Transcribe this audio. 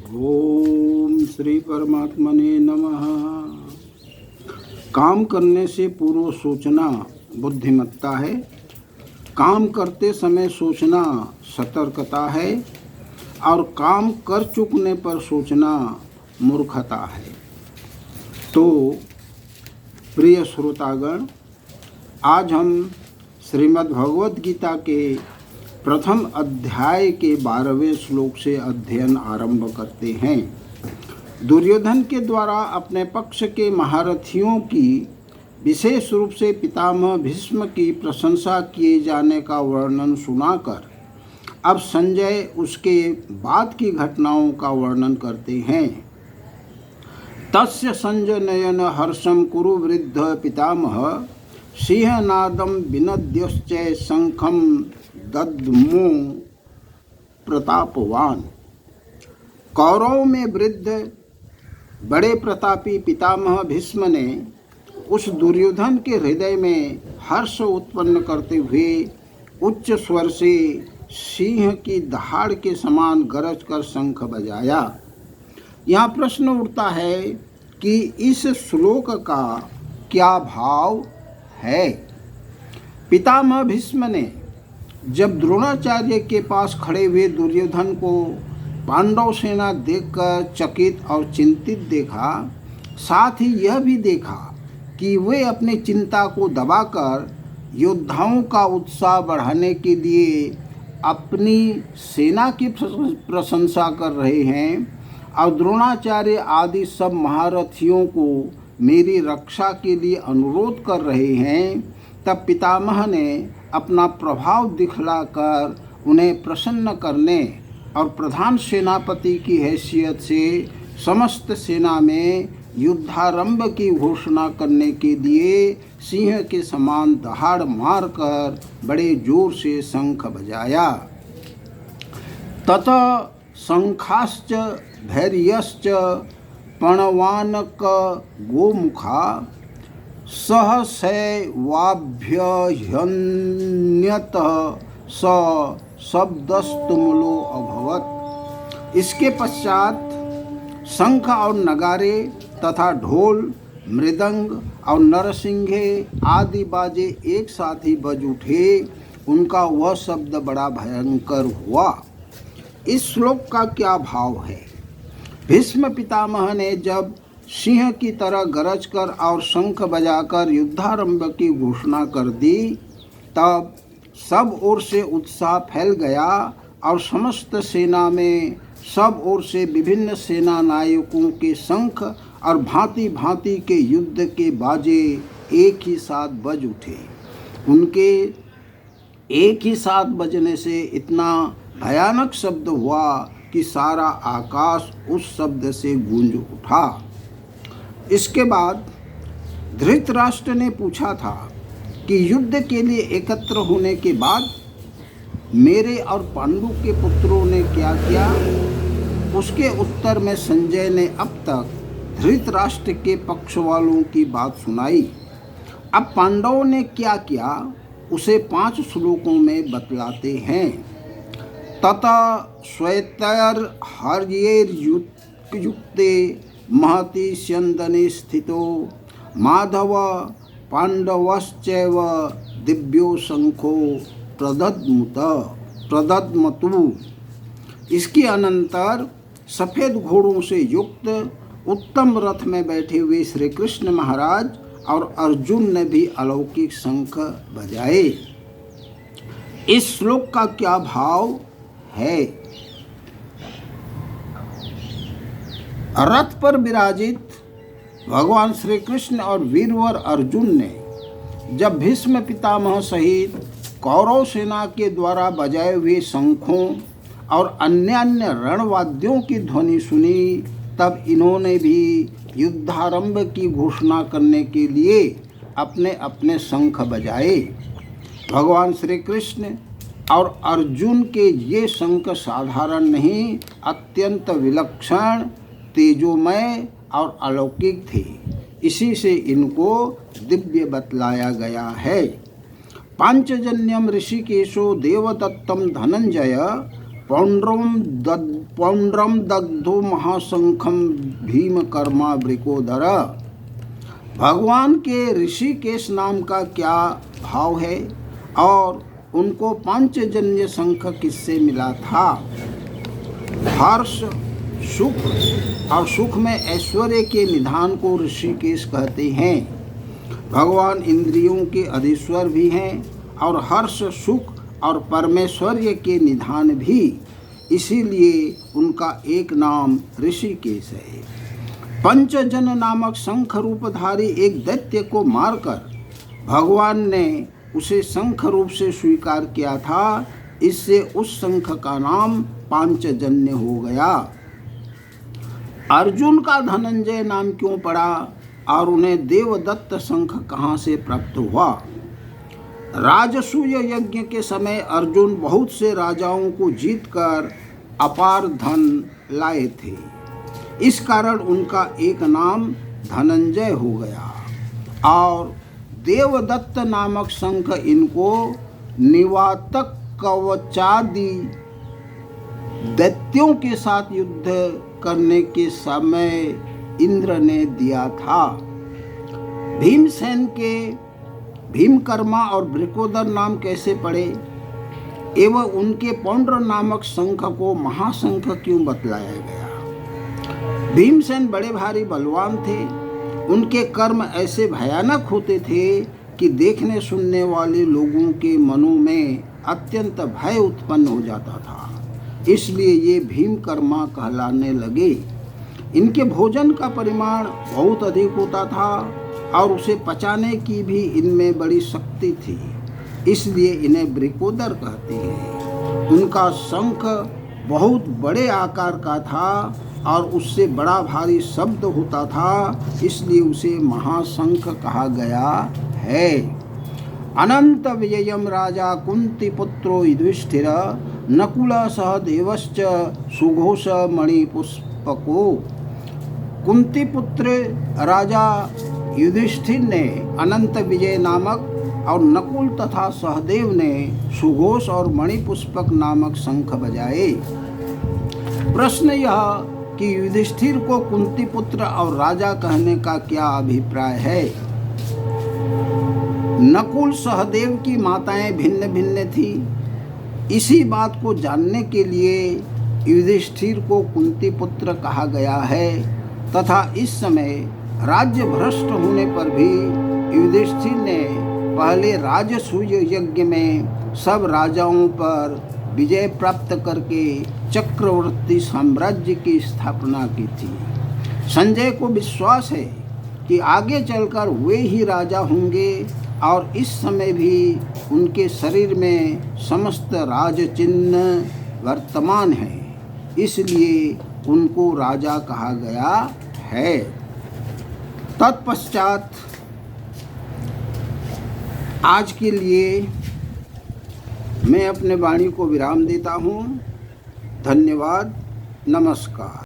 ओम श्री परमात्मने नमः। काम करने से पूर्व सोचना बुद्धिमत्ता है। काम करते समय सोचना सतर्कता है और काम कर चुकने पर सोचना मूर्खता है। तो प्रिय श्रोतागण, आज हम श्रीमद् भगवद गीता के प्रथम अध्याय के 12वें श्लोक से अध्ययन आरंभ करते हैं। दुर्योधन के द्वारा अपने पक्ष के महारथियों की विशेष रूप से पितामह भीष्म की प्रशंसा किए जाने का वर्णन सुनाकर अब संजय उसके बाद की घटनाओं का वर्णन करते हैं। तस्य संजनयन हर्षम कुरु वृद्ध पितामह सिंहनादम विनद्यश्च शंखम दद्मो प्रतापवान। कौरव में वृद्ध बड़े प्रतापी पितामह भीष्म ने उस दुर्योधन के हृदय में हर्ष उत्पन्न करते हुए उच्च स्वर से सिंह की दहाड़ के समान गरज कर शंख बजाया। यहाँ प्रश्न उठता है कि इस श्लोक का क्या भाव है। पितामह भीष्म ने जब द्रोणाचार्य के पास खड़े हुए दुर्योधन को पांडव सेना देखकर चकित और चिंतित देखा, साथ ही यह भी देखा कि वे अपनी चिंता को दबाकर योद्धाओं का उत्साह बढ़ाने के लिए अपनी सेना की प्रशंसा कर रहे हैं और द्रोणाचार्य आदि सब महारथियों को मेरी रक्षा के लिए अनुरोध कर रहे हैं, तब पितामह ने अपना प्रभाव दिखलाकर उन्हें प्रसन्न करने और प्रधान सेनापति की हैसियत से समस्त सेना में युद्धारंभ की घोषणा करने के लिए सिंह के समान दहाड़ मारकर बड़े जोर से शंख बजाया। ततः शंखाश्च धैर्यश्च पणवानक गोमुखा सहसैवाभ्यहन्यत स शब्दस्तुमुलो अभवत। इसके पश्चात शंख और नगारे तथा ढोल, मृदंग और नरसिंघे आदि बाजे एक साथ ही बज उठे। उनका वह शब्द बड़ा भयंकर हुआ। इस श्लोक का क्या भाव है। भीष्म पितामह ने जब सिंह की तरह गरज कर और शंख बजाकर युद्धारंभ की घोषणा कर दी, तब सब ओर से उत्साह फैल गया और समस्त सेना में सब ओर से विभिन्न सेना नायकों के शंख और भांति भांति के युद्ध के बाजे एक ही साथ बज उठे। उनके एक ही साथ बजने से इतना भयानक शब्द हुआ कि सारा आकाश उस शब्द से गूंज उठा। इसके बाद धृतराष्ट्र ने पूछा था कि युद्ध के लिए एकत्र होने के बाद मेरे और पांडु के पुत्रों ने क्या किया। उसके उत्तर में संजय ने अब तक धृतराष्ट्र के पक्ष वालों की बात सुनाई। अब पांडवों ने क्या किया उसे 5 श्लोकों में बतलाते हैं। ततः श्वेतैर हर्यैर्युक्ते महति स्यन्दने स्थितो माधव पांडवश्चैव दिव्यो शंखो प्रदद्मतु। इसके अनंतर सफ़ेद घोड़ों से युक्त उत्तम रथ में बैठे हुए श्री कृष्ण महाराज और अर्जुन ने भी अलौकिक शंख बजाए। इस श्लोक का क्या भाव है। रथ पर विराजित भगवान श्री कृष्ण और वीरवर अर्जुन ने जब भीष्म पितामह सहित कौरव सेना के द्वारा बजाए हुए शंखों और अन्य रणवाद्यों की ध्वनि सुनी, तब इन्होंने भी युद्धारंभ की घोषणा करने के लिए अपने अपने शंख बजाए। भगवान श्री कृष्ण और अर्जुन के ये शंख साधारण नहीं, अत्यंत विलक्षण, तेजोमय और अलौकिक थे। इसी से इनको दिव्य बतलाया गया है। पांचजन्यम ऋषिकेशो देवदत्तम धनंजय पौंड्रम दग्धो महाशंखम भीम कर्मा वृकोदर। भगवान के ऋषिकेश नाम का क्या भाव है और उनको पांचजन्य शंख किससे मिला था? हर्ष, सुख और सुख में ऐश्वर्य के निधान को ऋषिकेश कहते हैं। भगवान इंद्रियों के अधीश्वर भी हैं और हर्ष, सुख और परमेश्वर्य के निधान भी, इसीलिए उनका एक नाम ऋषिकेश है। पंचजन नामक शंख रूपधारी एक दैत्य को मारकर भगवान ने उसे शंख रूप से स्वीकार किया था, इससे उस शंख का नाम पांचजन्य हो गया। अर्जुन का धनंजय नाम क्यों पड़ा और उन्हें देवदत्त शंख कहाँ से प्राप्त हुआ? राजसूय यज्ञ के समय अर्जुन बहुत से राजाओं को जीतकर अपार धन लाए थे, इस कारण उनका एक नाम धनंजय हो गया और देवदत्त नामक शंख इनको निवातक कवचादि दैत्यों के साथ युद्ध करने के समय इंद्र ने दिया था। भीमसेन के भीमकर्मा और वृकोदर नाम कैसे पड़े एवं उनके पौंड्र नामक शंख को महाशंख क्यों बतलाया गया? भीमसेन बड़े भारी बलवान थे। उनके कर्म ऐसे भयानक होते थे कि देखने सुनने वाले लोगों के मनों में अत्यंत भय उत्पन्न हो जाता था, इसलिए ये भीमकर्मा कहलाने लगे। इनके भोजन का परिमाण बहुत अधिक होता था और उसे पचाने की भी इनमें बड़ी शक्ति थी, इसलिए इन्हें वृकोदर कहते हैं। उनका शंख बहुत बड़े आकार का था और उससे बड़ा भारी शब्द होता था, इसलिए उसे महाशंख कहा गया है। अनंत विजयम राजा कुंती पुत्रो युधिष्ठिर नकुल सह देवश्च सुघोष मणिपुष्पको। कुंती पुत्र राजा युधिष्ठिर ने अनंत विजय नामक और नकुल तथा सहदेव ने सुघोष और मणिपुष्पक नामक शंख बजाए। प्रश्न यह कि युधिष्ठिर को कुंती पुत्र और राजा कहने का क्या अभिप्राय है? नकुल सहदेव की माताएं भिन्न भिन्न थी। इसी बात को जानने के लिए युधिष्ठिर को कुंती पुत्र कहा गया है तथा इस समय राज्य भ्रष्ट होने पर भी युधिष्ठिर ने पहले राजसूय यज्ञ में सब राजाओं पर विजय प्राप्त करके चक्रवर्ती साम्राज्य की स्थापना की थी। संजय को विश्वास है कि आगे चलकर वे ही राजा होंगे और इस समय भी उनके शरीर में समस्त राज चिन्ह वर्तमान हैं, इसलिए उनको राजा कहा गया है। तत्पश्चात आज के लिए मैं अपने वाणी को विराम देता हूँ। धन्यवाद, नमस्कार।